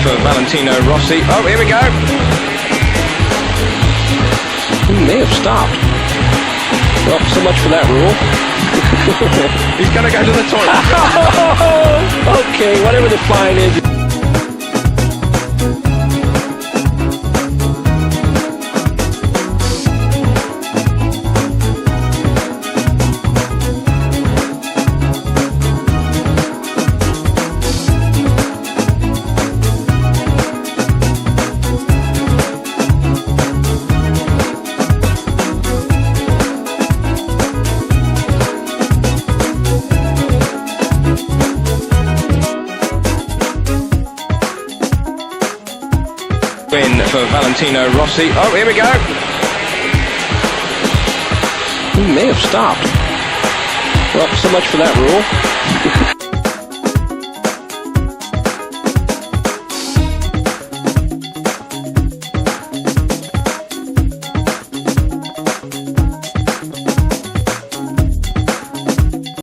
For Valentino Rossi. Oh, here we go. He may have stopped. Well, so much for that rule. He's going to go to the toilet. Okay, whatever the fine is. Win for Valentino Rossi. Oh, here we go. He may have stopped. Well, so much for that rule.